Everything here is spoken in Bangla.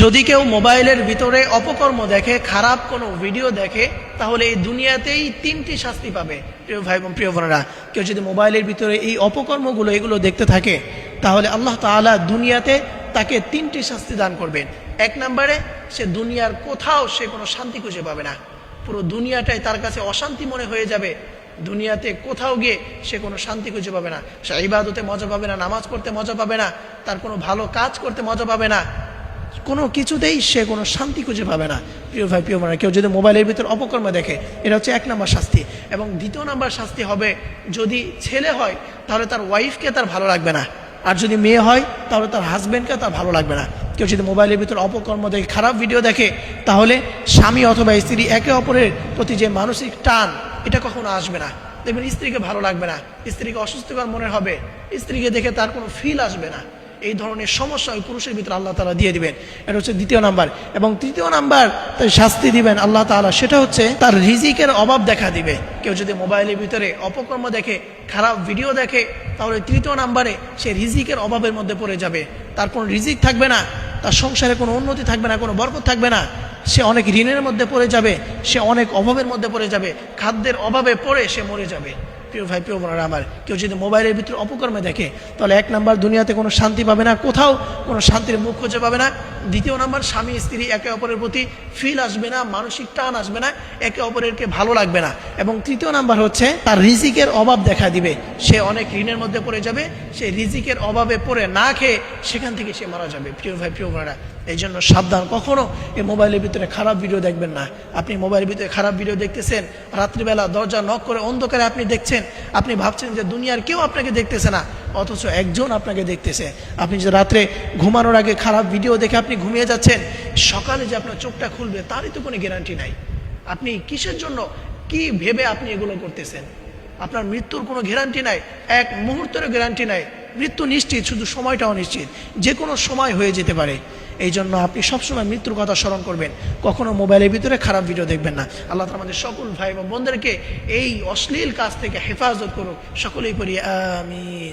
যদি কেউ মোবাইলের ভিতরে অপকর্ম দেখে, খারাপ কোনো ভিডিও দেখে, তাহলে এই দুনিয়াতেই তিনটি শাস্তি পাবে। প্রিয় ভাই এবং প্রিয় বোনেরা, কেউ যদি মোবাইলের ভিতরে এই অপকর্মগুলো এগুলো দেখতে থাকে, তাহলে আল্লাহ তাআলা দুনিয়াতে তাকে তিনটি শাস্তি দান করবেন। এক নম্বরে, সে দুনিয়ার কোথাও সে কোনো শান্তি খুঁজে পাবে না, পুরো দুনিয়াটাই তার কাছে অশান্তি মনে হয়ে যাবে। দুনিয়াতে কোথাও গিয়ে সে কোনো শান্তি খুঁজে পাবে না, সে ইবাদতে মজা পাবে না, নামাজ পড়তে মজা পাবে না, তার কোনো ভালো কাজ করতে মজা পাবে না, কোনো কিছুতেই সে কোনো শান্তি খুঁজে পাবে না। প্রিয় ভাই প্রিয় বোনেরা, কেউ যদি মোবাইলের ভিতর অপকর্ম দেখে, এটা হচ্ছে এক নম্বর শাস্তি। এবং দ্বিতীয় নম্বর শাস্তি হবে, যদি ছেলে হয় তাহলে তার ওয়াইফকে তার ভালো লাগবে না, আর যদি মেয়ে হয় তাহলে তার হাজব্যান্ডকে তার ভালো লাগবে না। কেউ যদি মোবাইলের ভিতর অপকর্ম দেখে, খারাপ ভিডিও দেখে, তাহলে স্বামী অথবা স্ত্রী একে অপরের প্রতি যে মানসিক টান, এটা কখনো আসবে না। দেখবেন স্ত্রীকে ভালো লাগবে না, স্ত্রীকে অস্বস্তিকর মনে হবে, স্ত্রীকে দেখে তার কোনো ফিল আসবে না। এই ধরনের সমস্যা ওই পুরুষের ভিতরে আল্লাহ তাআলা দিয়ে দিবেন। এটা হচ্ছে দ্বিতীয় নাম্বার। এবং তৃতীয় নাম্বার শাস্তি দিবেন আল্লাহ তাআলা, সেটা হচ্ছে তার রিজিকের অভাব দেখা দিবে। কেউ যদি মোবাইলের ভিতরে অপকর্ম দেখে, খারাপ ভিডিও দেখে, তাহলে তৃতীয় নাম্বারে সে রিজিকের অভাবের মধ্যে পড়ে যাবে। তার কোনো রিজিক থাকবে না, তার সংসারে কোনো উন্নতি থাকবে না, কোনো বরকত থাকবে না, সে অনেক ঋণের মধ্যে পড়ে যাবে, সে অনেক অভাবের মধ্যে পড়ে যাবে, খাদ্যের অভাবে পড়ে সে মরে যাবে। প্রিয় ভাই প্রিয় বোনেরা আমার, কেউ যদি মোবাইলের ভিতরে অপকর্মে দেখে, তাহলে এক নাম্বার, দুনিয়াতে কোনো শান্তি পাবে না, কোথাও কোনো শান্তির মুখ খুঁজে পাবে না। দ্বিতীয় নাম্বার, স্বামী স্ত্রী একে অপরের প্রতি ফিল আসবে না, মানসিক টান আসবে না, একে অপরেরকে ভালো লাগবে না। এবং তৃতীয় নাম্বার হচ্ছে তার রিজিকের অভাব দেখা দিবে, সে অনেক ঋণের মধ্যে পড়ে যাবে, সে রিজিকের অভাবে পড়ে না খেয়ে সেখান থেকে সে মারা যাবে। প্রিয় ভাই প্রিয় বোনেরা, এই জন্য সাবধান, কখনো এই মোবাইলের ভিতরে খারাপ ভিডিও দেখবেন না। আপনি মোবাইলের ভিতরে খারাপ ভিডিও দেখতেছেন, রাত্রিবেলা দরজা নক করে অন্ধকারে আপনি দেখছেন, আপনি ভাবছেন যে দুনিয়ার কেউ আপনাকে দেখতেছে না, অথচ একজন আপনাকে দেখতেছে। আপনি যে রাত্রে ঘুমানোর আগে খারাপ ভিডিও দেখে আপনি ঘুমিয়ে যাচ্ছেন, সকালে যে আপনার চোখটা খুলবে তারই তো কোনো গ্যারান্টি নাই। আপনি কিসের জন্য, কি ভেবে আপনি এগুলো করতেছেন? আপনার মৃত্যুর কোনো গ্যারান্টি নাই, এক মুহূর্তেরও গ্যারান্টি নাই। মৃত্যু নিশ্চিত, শুধু সময়টাও নিশ্চিত, যে কোনো সময় হয়ে যেতে পারে। এই জন্য আপনি সবসময় মৃত্যুর কথা স্মরণ করবেন, কখনো মোবাইলের ভিতরে খারাপ ভিডিও দেখবেন না। আল্লাহ তাআলা আমাদের সকল ভাই এবং বোনদেরকে এই অশ্লীল কাজ থেকে হেফাজত করুক। সকলেই পড়ি আমিন।